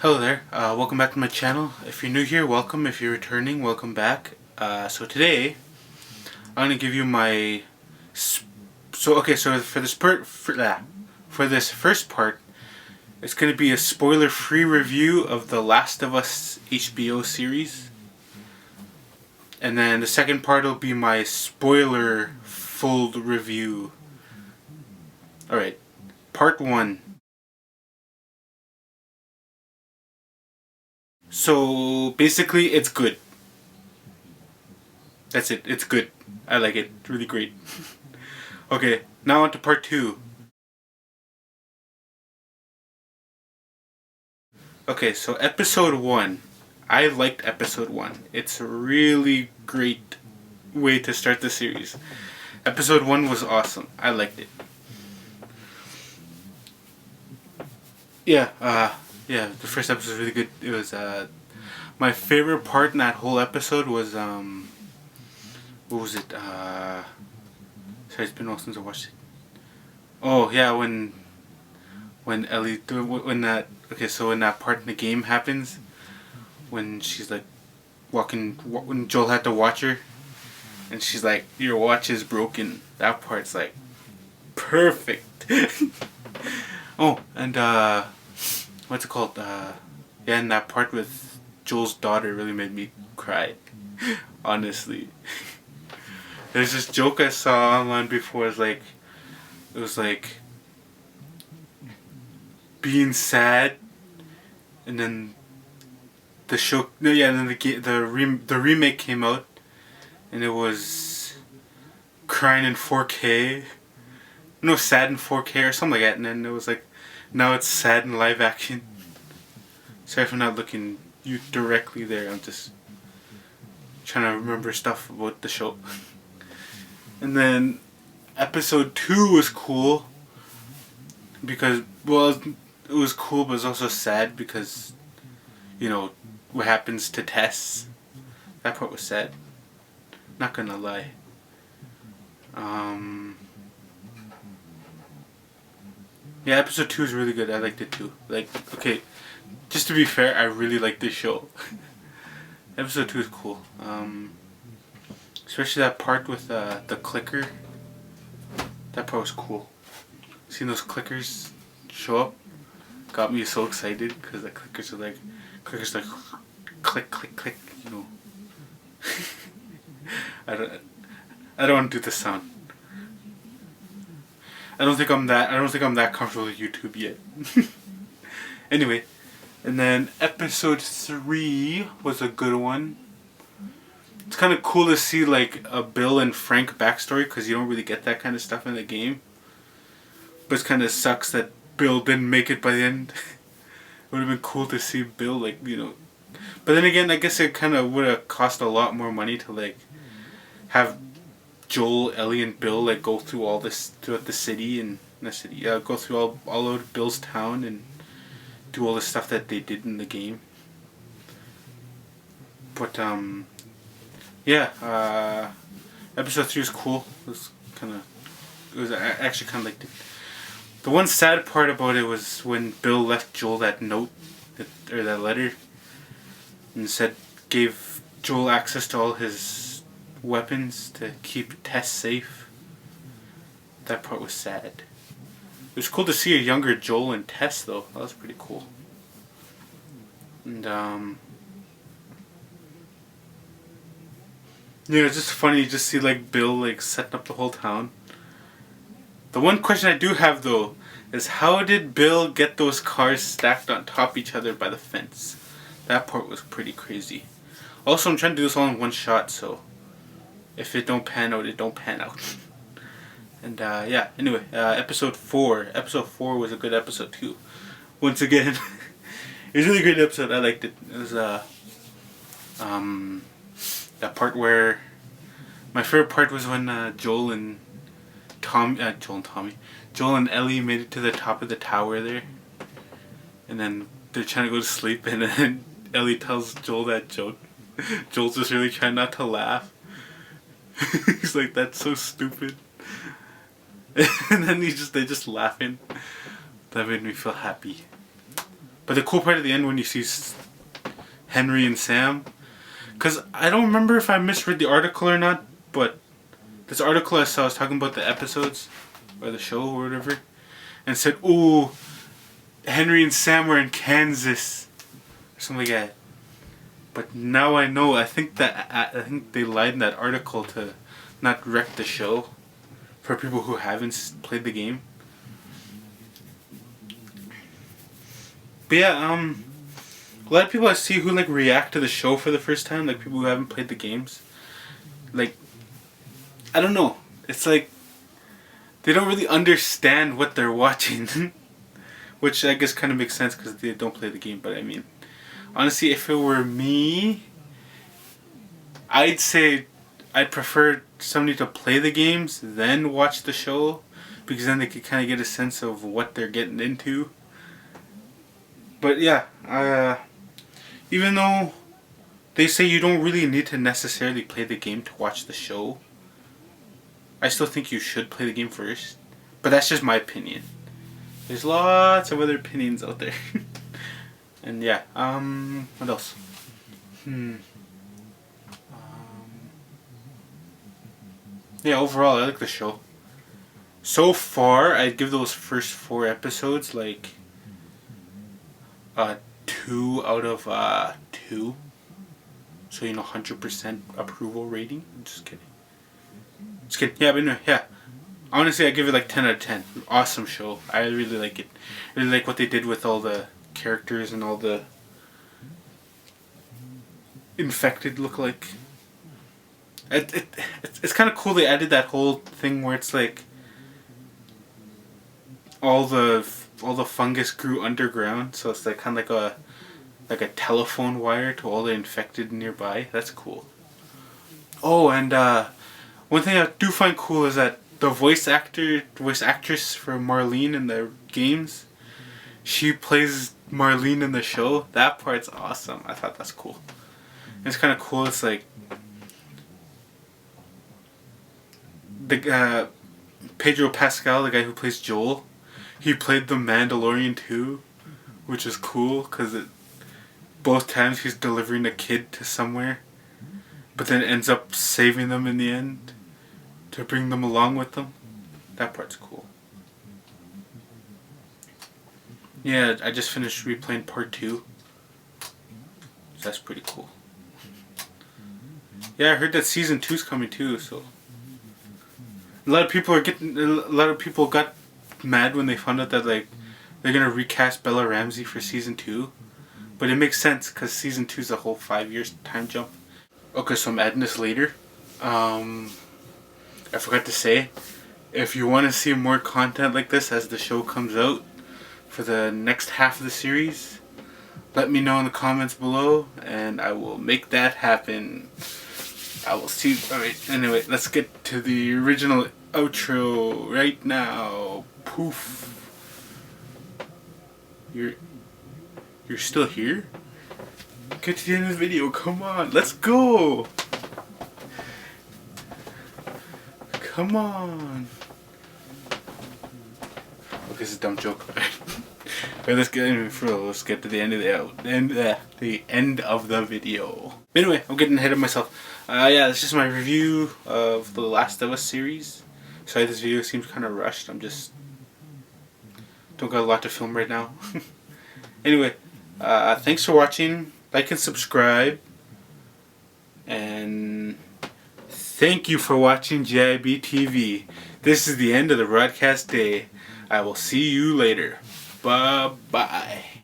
Hello there, welcome back to my channel. If you're new here, welcome. If you're returning, welcome back. So today, I'm going to give you my... So for this first part, it's going to be a spoiler-free review of the Last of Us HBO series. And then the second part will be my spoiler-full review. Alright, part 1. So basically, it's good. That's it. It's good. I like it. It's really great. Okay, now on to part 2. Okay, so episode 1. I liked episode 1. It's a really great way to start the series. Episode 1 was awesome. I liked it. Yeah, the first episode was really good. It was, my favorite part in that whole episode was, what was it? Sorry, it's been a while since I watched it. Oh, yeah, when Ellie, when that part in the game happens, when she's like when Joel had to watch her, and she's like, your watch is broken. That part's like, perfect. Oh, and, what's it called? Yeah, and that part with Joel's daughter really made me cry. Honestly. There's this joke I saw online before. It was like being sad, and then the show. No, yeah, and then the remake came out, and it was crying in 4K. No, sad in 4K or something like that, and then it was like, now it's sad in live action. Sorry if I'm not looking you directly there. I'm just trying to remember stuff about the show. And then episode 2 was cool because, well, it was cool, but it was also sad because, you know, what happens to Tess. That part was sad. Not gonna lie. Yeah, episode 2 is really good. I liked it too. Like, okay, just to be fair, I really like this show. Episode 2 is cool. Especially that part with the clicker. That part was cool. Seeing those clickers show up got me so excited because the clickers are like click click click. You know. I don't want to do the sound. I don't think I'm that comfortable with YouTube yet. Anyway, and then episode 3 was a good one. It's kind of cool to see like a Bill and Frank backstory because you don't really get that kind of stuff in the game. But it kind of sucks that Bill didn't make it by the end. It would have been cool to see Bill, like, you know. But then again, I guess it kind of would have cost a lot more money to like have Joel, Ellie, and Bill like go through all this throughout the city and go through all over Bill's town and do all the stuff that they did in the game. But yeah, episode 3 was cool. I actually kind of liked it. The one sad part about it was when Bill left Joel that note, or that letter, and gave Joel access to all his weapons to keep Tess safe. That part was sad. It was cool to see a younger Joel and Tess though. That was pretty cool. And yeah, it's just funny to just see like Bill like setting up the whole town. The one question I do have though is how did Bill get those cars stacked on top of each other by the fence? That part was pretty crazy. Also, I'm trying to do this all in one shot, so if it don't pan out, it don't pan out. And yeah, anyway, episode 4. Episode 4 was a good episode too. Once again, it was a really great episode. I liked it. It was that part where my favorite part was when Joel and Ellie made it to the top of the tower there, and then they're trying to go to sleep, and then Ellie tells Joel that joke. Joel's just really trying not to laugh. He's like, that's so stupid. And then they're just laughing. That made me feel happy. But But the cool part at the end when you see Henry and Sam, because I don't remember if I misread the article or not, but this article I saw was talking about the episodes or the show or whatever, and said, "Ooh, Henry and Sam were in Kansas," or something like that. But now I know. I think they lied in that article to not wreck the show for people who haven't played the game. But yeah, a lot of people I see who like react to the show for the first time, like people who haven't played the games. Like, I don't know. It's like they don't really understand what they're watching, which I guess kind of makes sense because they don't play the game. But I mean, honestly, if it were me, I'd say I'd prefer somebody to play the games then watch the show, because then they could kind of get a sense of what they're getting into. But yeah, even though they say you don't really need to necessarily play the game to watch the show, I still think you should play the game first. But that's just my opinion. There's lots of other opinions out there. And yeah, what else? Yeah, overall, I like the show. So far, I'd give those first 4 episodes like 2 out of 2. So, 100% approval rating. I'm just kidding. Just kidding. Yeah, but no, yeah. Honestly, I give it like 10 out of 10. Awesome show. I really like it. I really like what they did with all the characters and all the infected look-like. It's kind of cool they added that whole thing where it's like all the fungus grew underground, so it's like kind of like a telephone wire to all the infected nearby. That's cool. Oh, and one thing I do find cool is that the voice actress for Marlene in the games, she plays Marlene in the show. That part's awesome. I thought that's cool. And it's kind of cool. It's like the Pedro Pascal, the guy who plays Joel, he played the Mandalorian too, which is cool because both times he's delivering a kid to somewhere, but then ends up saving them in the end to bring them along with them. That part's cool. Yeah, I just finished replaying part 2. So that's pretty cool. Yeah, I heard that season 2's coming too, so a lot of people got mad when they found out that like they're gonna recast Bella Ramsey for season 2. But it makes sense because season 2's a whole 5 years time jump. Okay, so I'm adding this later. I forgot to say, if you want to see more content like this as the show comes out for the next half of the series, let me know in the comments below and I will make that happen. I will see. Alright, anyway, let's get to the original outro right now. Poof. You're still here? Get to the end of the video, come on, let's go! Come on! Okay, this is a dumb joke. Alright, let's get to the end of the end of the video. Anyway, I'm getting ahead of myself. Yeah, it's just my review of the Last of Us series. Sorry, this video seems kind of rushed. I'm just don't got a lot to film right now. Anyway, thanks for watching. Like and subscribe. And thank you for watching JIBtv. This is the end of the broadcast day. I will see you later. Bye-bye.